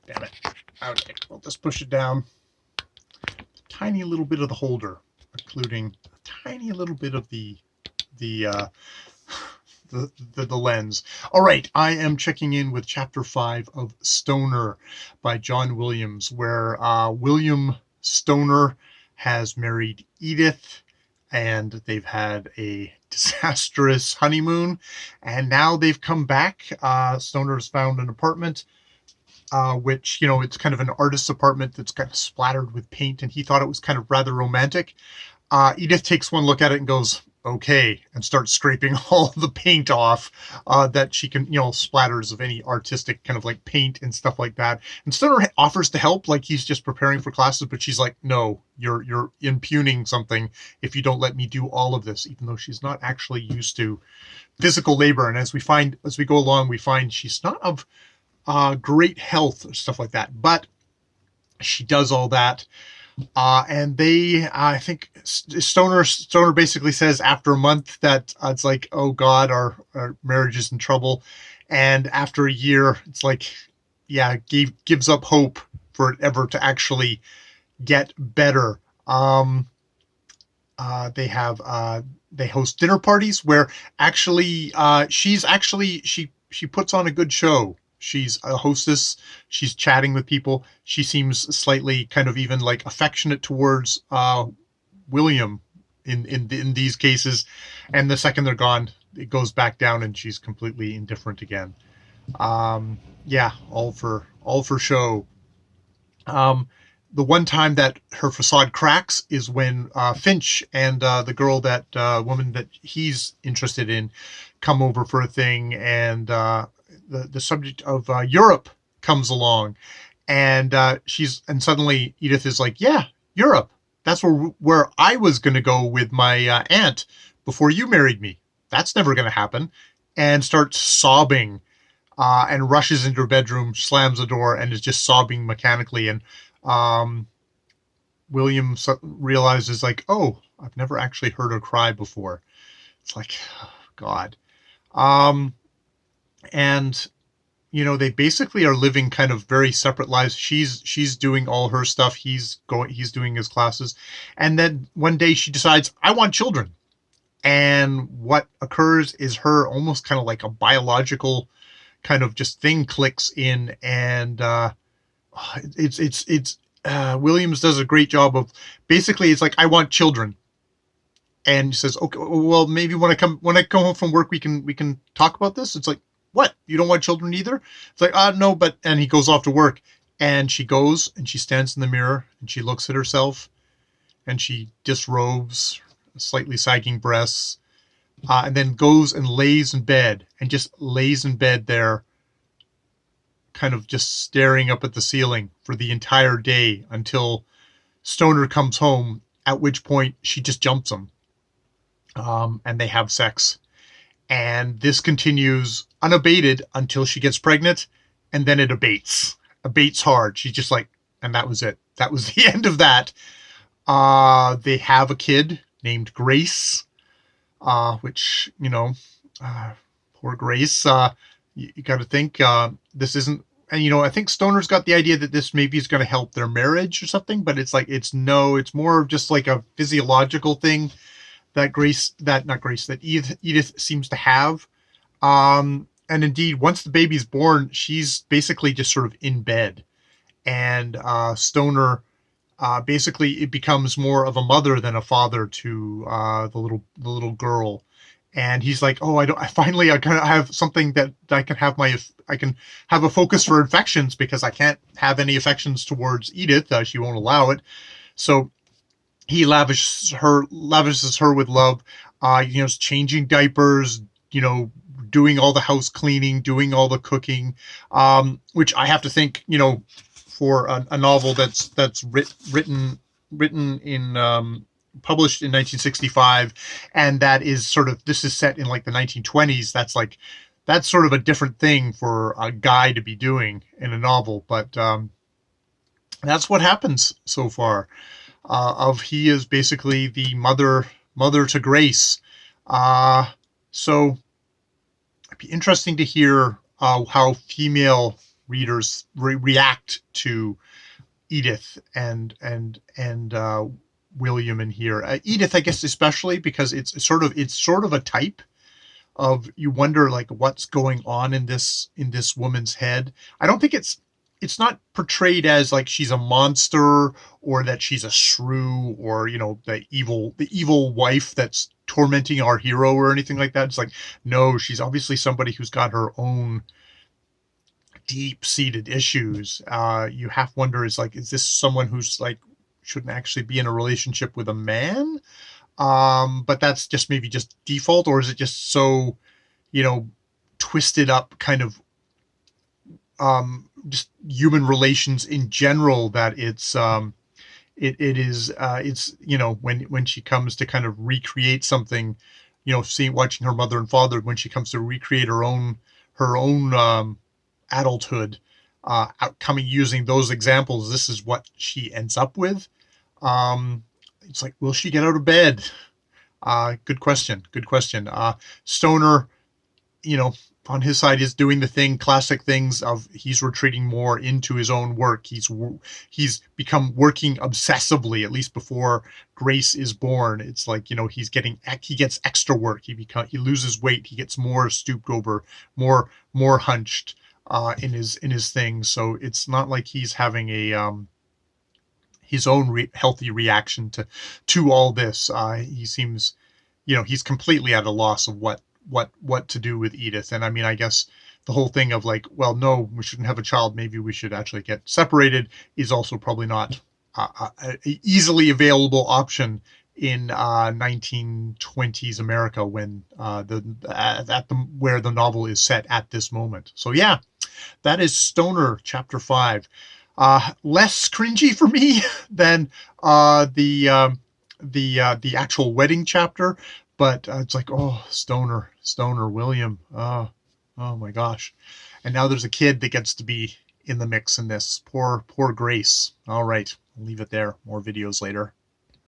Damn it. Okay, we'll just push it down. A tiny little bit of the holder, including a tiny little bit of the uh, the lens. All right, I am checking in with Chapter 5 of Stnr by John Williams, where William Stnr has married Edith, and they've had a disastrous honeymoon, and now they've come back. Stnr's found an apartment, which, it's kind of an artist's apartment that's kind of splattered with paint, and he thought it was kind of rather romantic. Edith takes one look at it and goes, okay, and starts scraping all the paint off that she can, splatters of any artistic kind of like paint and stuff like that. And Stnr offers to help, like he's just preparing for classes, but she's like, no, you're impugning something if you don't let me do all of this, even though she's not actually used to physical labor. And as we go along, we find she's not of great health or stuff like that, but she does all that. And I think Stnr basically says after a month that it's like, oh God, our marriage is in trouble. And after a year, it's like, yeah, gives up hope for it ever to actually get better. They host dinner parties where actually, she puts on a good show. She's a hostess. She's chatting with people. She seems slightly kind of even like affectionate towards William in these cases. And the second they're gone, it goes back down and she's completely indifferent again. Yeah, all for show. The one time that her facade cracks is when Finch and the girl woman that he's interested in come over for a thing, and the subject of Europe comes along, and suddenly Edith is like, yeah, Europe. That's where I was going to go with my aunt before you married me. That's never going to happen. And starts sobbing, and rushes into her bedroom, slams the door, and is just sobbing mechanically. And William realizes, like, oh, I've never actually heard her cry before. It's like, oh, God. And they basically are living kind of very separate lives. She's doing all her stuff. He's doing his classes. And then one day she decides, I want children. And what occurs is her almost kind of like a biological kind of just thing clicks in, and it's Williams does a great job of basically, it's like, I want children. And he says, okay, well, maybe when I come home from work, we can talk about this. It's like, what? You don't want children either? It's like, no, but, and he goes off to work, and she goes and she stands in the mirror and she looks at herself and she disrobes, slightly sagging breasts, and then goes and lays in bed and just lays in bed there, kind of just staring up at the ceiling for the entire day until Stnr comes home, at which point she just jumps him. And they have sex. And this continues unabated until she gets pregnant, and then it abates hard. She's just like, and that was it. That was the end of that. They have a kid named Grace, which, poor Grace. You got to think this isn't, and I think Stnr's got the idea that this maybe is going to help their marriage or something, but it's like, it's more of just like a physiological thing that Edith seems to have. And indeed, once the baby's born, she's basically just sort of in bed. And Stnr, basically, it becomes more of a mother than a father to the little girl. And he's like, oh, I kind of have something that I can have a focus for affections, because I can't have any affections towards Edith. She won't allow it. So he lavishes her with love, changing diapers, doing all the house cleaning, doing all the cooking, which I have to think, for a novel that's written in, published in 1965, and that is this is set in like the 1920s. That's sort of a different thing for a guy to be doing in a novel, but that's what happens so far. He is basically the mother to Grace. So it'd be interesting to hear how female readers react to Edith and William in here. Edith, I guess, especially because it's sort of a type of, you wonder like what's going on in this woman's head. I don't think it's not portrayed as like she's a monster or that she's a shrew or, you know, the evil wife that's tormenting our hero or anything like that. It's like, no, she's obviously somebody who's got her own deep-seated issues. You half wonder, is this someone who's like shouldn't actually be in a relationship with a man? But that's just maybe just default, or is it just so, you know, twisted up kind of just human relations in general that it's it's, you know, when she comes to kind of recreate something, you know, watching her mother and father, when she comes to recreate her own adulthood, coming using those examples, this is what she ends up with. It's like, will she get out of bed? Good question. Stnr, you know, on his side is doing the classic things of he's retreating more into his own work. He's become working obsessively, at least before Grace is born. It's like, you know, he gets extra work. He loses weight. He gets more stooped over, more hunched in his things. So it's not like he's having his own healthy reaction to all this. He seems, you know, he's completely at a loss of what to do with Edith. And I mean, I guess the whole thing of like, well, no, we shouldn't have a child, maybe we should actually get separated, is also probably not an easily available option in 1920s America, when where the novel is set at this moment. So yeah, that is Stnr chapter 5. Less cringy for me than the actual wedding chapter, but it's like, oh, Stnr, William, oh my gosh. And now there's a kid that gets to be in the mix in this. Poor Grace. All right, I'll leave it there. More videos later.